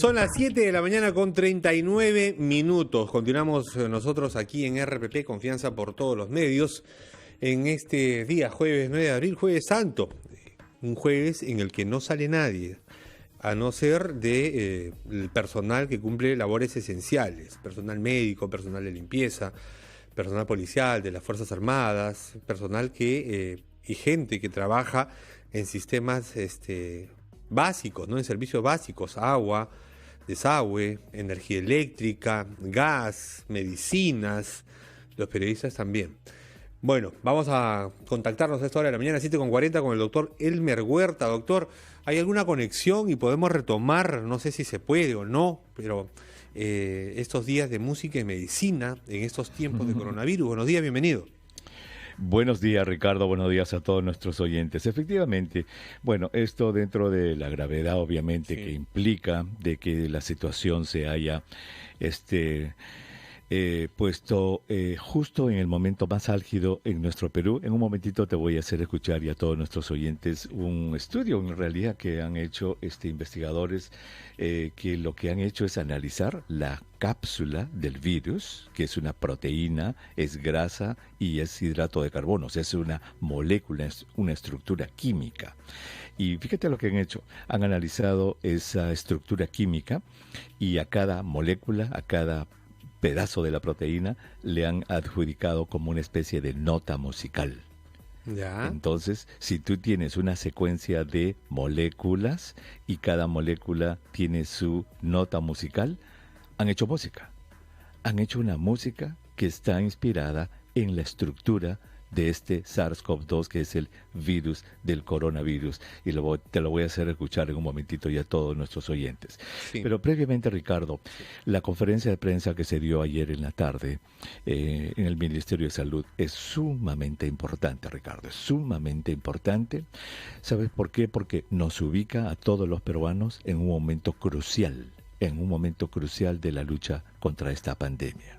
Son las 7 de la mañana con 39 minutos. Continuamos nosotros aquí en RPP, Confianza por todos los medios, en este día, jueves 9 de abril, jueves santo. Un jueves en el que no sale nadie, a no ser de el personal que cumple labores esenciales, personal médico, personal de limpieza, personal policial, de las Fuerzas Armadas, personal que y gente que trabaja en sistemas básicos, ¿no? En servicios básicos, agua, desagüe, energía eléctrica, gas, medicinas, los periodistas también. Bueno, vamos a contactarnos a esta hora de la mañana, 7:40, con el doctor Elmer Huerta. Doctor, ¿hay alguna conexión y podemos retomar, no sé si se puede o no, pero estos días de música y medicina en estos tiempos de coronavirus? Buenos días, bienvenido. Buenos días, Ricardo, buenos días a todos nuestros oyentes. Efectivamente, bueno, esto dentro de la gravedad, obviamente, sí, que implica de que la situación se haya puesto justo en el momento más álgido en nuestro Perú. En un momentito te voy a hacer escuchar y a todos nuestros oyentes un estudio, en realidad, que han hecho investigadores, que lo que han hecho es analizar la cápsula del virus, que es una proteína, es grasa y es hidrato de carbono, o sea, es una molécula, es una estructura química. Y fíjate lo que han hecho, han analizado esa estructura química y a cada molécula, a cada pedazo de la proteína, le han adjudicado como una especie de nota musical. ¿Ya? Entonces, si tú tienes una secuencia de moléculas y cada molécula tiene su nota musical, han hecho música. Han hecho una música que está inspirada en la estructura de este SARS-CoV-2, que es el virus del coronavirus. Y te lo voy a hacer escuchar en un momentito ya a todos nuestros oyentes. Sí. Pero previamente, Ricardo, la conferencia de prensa que se dio ayer en la tarde en el Ministerio de Salud es sumamente importante, Ricardo. Es sumamente importante. ¿Sabes por qué? Porque nos ubica a todos los peruanos en un momento crucial de la lucha contra esta pandemia.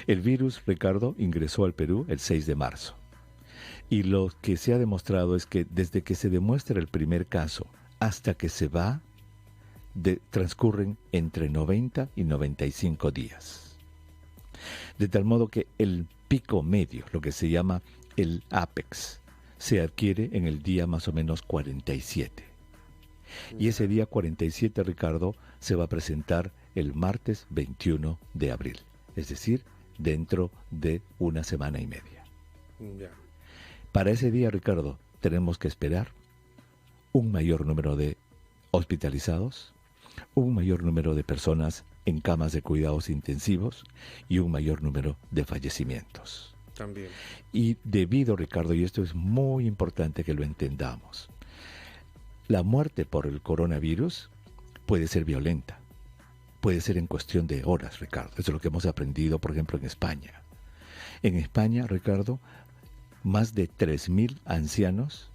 El virus, Ricardo, ingresó al Perú el 6 de marzo. Y lo que se ha demostrado es que desde que se demuestra el primer caso hasta que se va, transcurren entre 90 y 95 días. De tal modo que el pico medio, lo que se llama el ápex, se adquiere en el día más o menos 47. Y ese día 47, Ricardo, se va a presentar el martes 21 de abril. Es decir, dentro de una semana y media. Ya. Para ese día, Ricardo, tenemos que esperar un mayor número de hospitalizados, un mayor número de personas en camas de cuidados intensivos y un mayor número de fallecimientos. También. Y debido, Ricardo, y esto es muy importante que lo entendamos, la muerte por el coronavirus puede ser violenta. Puede ser en cuestión de horas, Ricardo. Eso es lo que hemos aprendido, por ejemplo, en España. En España, Ricardo, más de 3.000 ancianos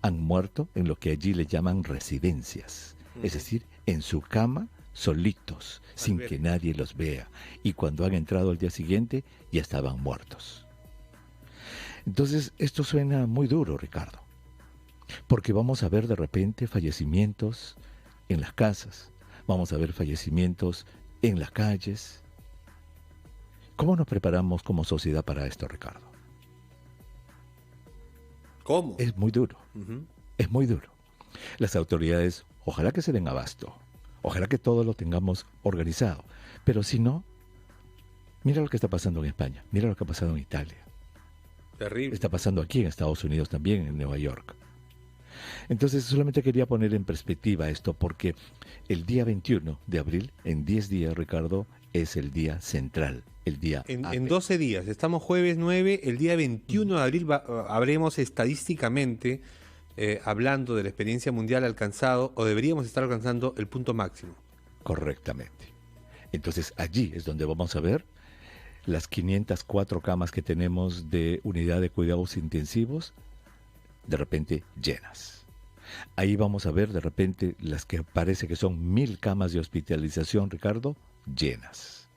han muerto en lo que allí le llaman residencias. Es decir, en su cama, solitos, sin que nadie los vea. Y cuando han entrado al día siguiente, ya estaban muertos. Entonces, esto suena muy duro, Ricardo. Porque vamos a ver de repente fallecimientos en las casas. Vamos a ver fallecimientos en las calles. ¿Cómo nos preparamos como sociedad para esto, Ricardo? ¿Cómo? Es muy duro. Es muy duro. Las autoridades, ojalá que se den abasto. Ojalá que todo lo tengamos organizado. Pero si no, mira lo que está pasando en España. Mira lo que ha pasado en Italia. Terrible. Está pasando aquí en Estados Unidos también, en Nueva York. Entonces solamente quería poner en perspectiva esto porque el día 21 de abril, en 10 días, Ricardo, es el día central, el día en 12 días, estamos jueves 9, el día 21 de abril habremos estadísticamente, hablando de la experiencia mundial, alcanzado, o deberíamos estar alcanzando el punto máximo. Correctamente. Entonces allí es donde vamos a ver las 504 camas que tenemos de unidad de cuidados intensivos, de repente llenas. Ahí vamos a ver de repente las que parece que son 1.000 camas de hospitalización, Ricardo, llenas.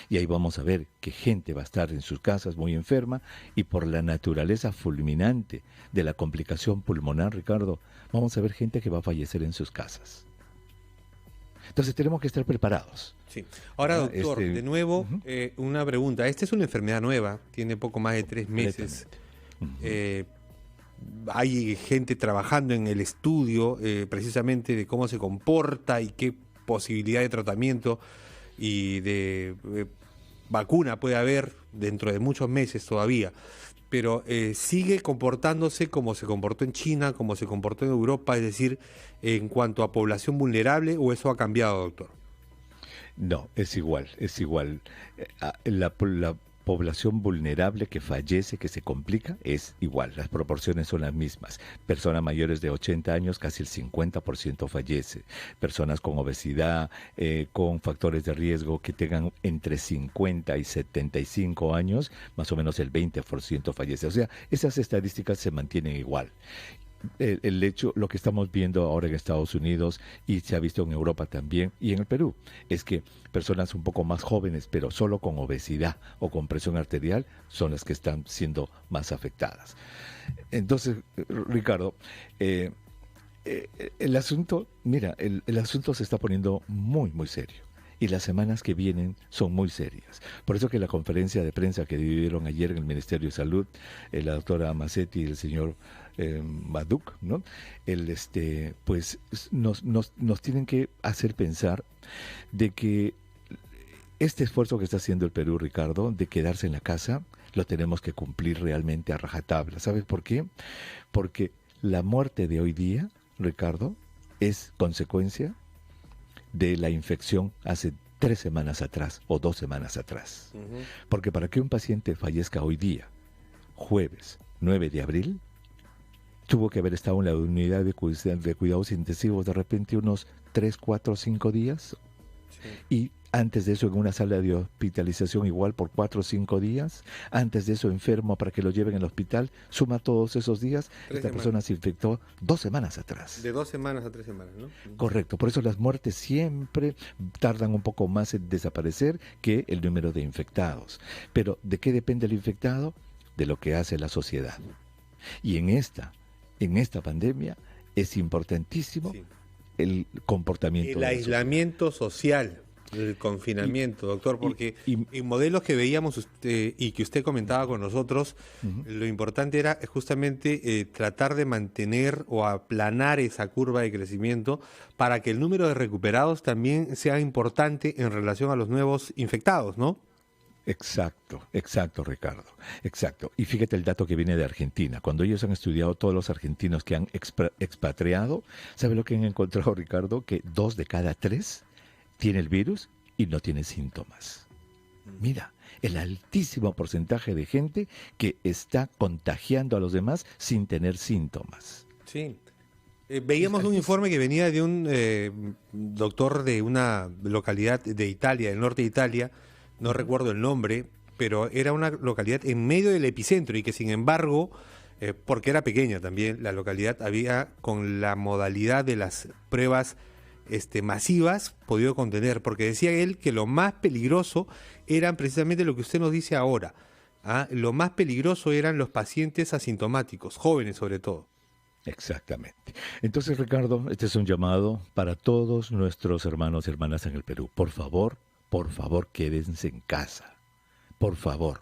Y ahí vamos a ver que gente va a estar en sus casas muy enferma y por la naturaleza fulminante de la complicación pulmonar, Ricardo, vamos a ver gente que va a fallecer en sus casas. Entonces tenemos que estar preparados. Sí. Ahora, doctor, de nuevo, una pregunta. Esta es una enfermedad nueva, tiene poco más de 3 meses. Hay gente trabajando en el estudio precisamente de cómo se comporta y qué posibilidad de tratamiento y de vacuna puede haber dentro de muchos meses todavía. Pero sigue comportándose como se comportó en China, como se comportó en Europa, es decir, en cuanto a población vulnerable, ¿o eso ha cambiado, doctor? No, es igual, es igual. La población vulnerable que fallece, que se complica, es igual. Las proporciones son las mismas. Personas mayores de 80 años, casi el 50% fallece. Personas con obesidad, con factores de riesgo que tengan entre 50 y 75 años, más o menos el 20% fallece. O sea, esas estadísticas se mantienen igual. El hecho, lo que estamos viendo ahora en Estados Unidos y se ha visto en Europa también y en el Perú, es que personas un poco más jóvenes, pero solo con obesidad o con presión arterial, son las que están siendo más afectadas. Entonces, Ricardo, el asunto, mira, el asunto se está poniendo muy, muy serio. Y las semanas que vienen son muy serias. Por eso que la conferencia de prensa que dieron ayer en el Ministerio de Salud, la doctora Macetti y el señor Baduk, ¿no? Pues nos tienen que hacer pensar de que este esfuerzo que está haciendo el Perú, Ricardo, de quedarse en la casa, lo tenemos que cumplir realmente a rajatabla. ¿Sabes por qué? Porque la muerte de hoy día, Ricardo, es consecuencia de la infección hace 3 semanas atrás o 2 semanas atrás. Porque para que un paciente fallezca hoy día, jueves 9 de abril, tuvo que haber estado en la unidad de cuidados intensivos de repente unos 3, 4, 5 días. Sí. Y antes de eso en una sala de hospitalización igual por 4 o 5 días. Antes de eso enfermo para que lo lleven al hospital. Suma todos esos días. Esta persona se infectó 2 semanas atrás. De 2 semanas a 3 semanas, ¿no? Correcto. Por eso las muertes siempre tardan un poco más en desaparecer que el número de infectados. Pero ¿de qué depende el infectado? De lo que hace la sociedad. Y en esta pandemia es importantísimo el comportamiento. El aislamiento social. El confinamiento, doctor, porque en modelos que veíamos usted, y que usted comentaba con nosotros, lo importante era justamente tratar de mantener o aplanar esa curva de crecimiento para que el número de recuperados también sea importante en relación a los nuevos infectados, ¿no? Exacto, Ricardo, exacto. Y fíjate el dato que viene de Argentina. Cuando ellos han estudiado todos los argentinos que han expatriado, ¿sabe lo que han encontrado, Ricardo? Que 2 de cada 3 tiene el virus y no tiene síntomas. Mira, el altísimo porcentaje de gente que está contagiando a los demás sin tener síntomas. Sí. Veíamos un informe que venía de un doctor de una localidad de Italia, del norte de Italia, no recuerdo el nombre, pero era una localidad en medio del epicentro y que sin embargo, porque era pequeña también, la localidad había con la modalidad de las pruebas masivas podido contener, porque decía él que lo más peligroso eran precisamente lo que usted nos dice ahora. Lo más peligroso eran los pacientes asintomáticos, jóvenes sobre todo. Exactamente. Entonces, Ricardo, este es un llamado para todos nuestros hermanos y hermanas en el Perú. Por favor, quédense en casa. Por favor.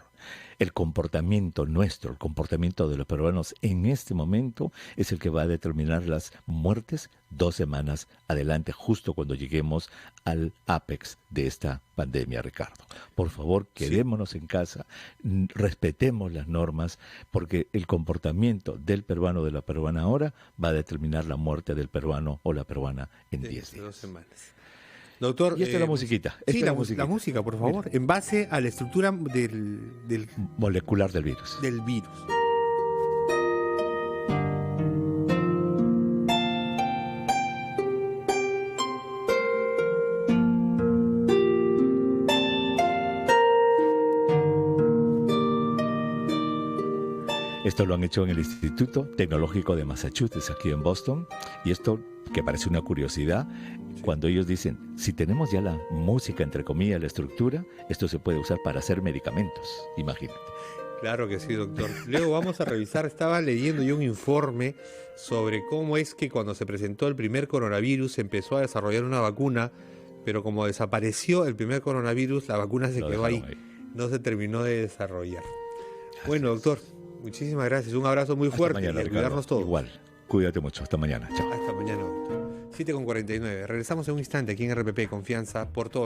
El comportamiento nuestro, el comportamiento de los peruanos en este momento es el que va a determinar las muertes 2 semanas adelante, justo cuando lleguemos al ápex de esta pandemia, Ricardo. Por favor, quedémonos en casa, respetemos las normas, porque el comportamiento del peruano o de la peruana ahora va a determinar la muerte del peruano o la peruana en 10 días. 2 semanas. Doctor, y esta es la musiquita. La música, por favor. Mira. En base a la estructura del molecular del virus. Del virus. Esto lo han hecho en el Instituto Tecnológico de Massachusetts, aquí en Boston. Y esto, que parece una curiosidad, cuando ellos dicen, si tenemos ya la música, entre comillas, la estructura, esto se puede usar para hacer medicamentos, imagínate. Claro que sí, doctor. Luego vamos a revisar, estaba leyendo yo un informe sobre cómo es que cuando se presentó el primer coronavirus se empezó a desarrollar una vacuna pero como desapareció el primer coronavirus, la vacuna se Lo quedó ahí. dejaron No se terminó de desarrollar. Bueno, doctor, muchísimas gracias. Un abrazo muy fuerte mañana, y a cuidarnos Ricardo. todos. Igual, cuídate mucho. Hasta mañana. Chao. Hasta mañana, doctor. 7:49. Regresamos en un instante aquí en RPP, Confianza por todo.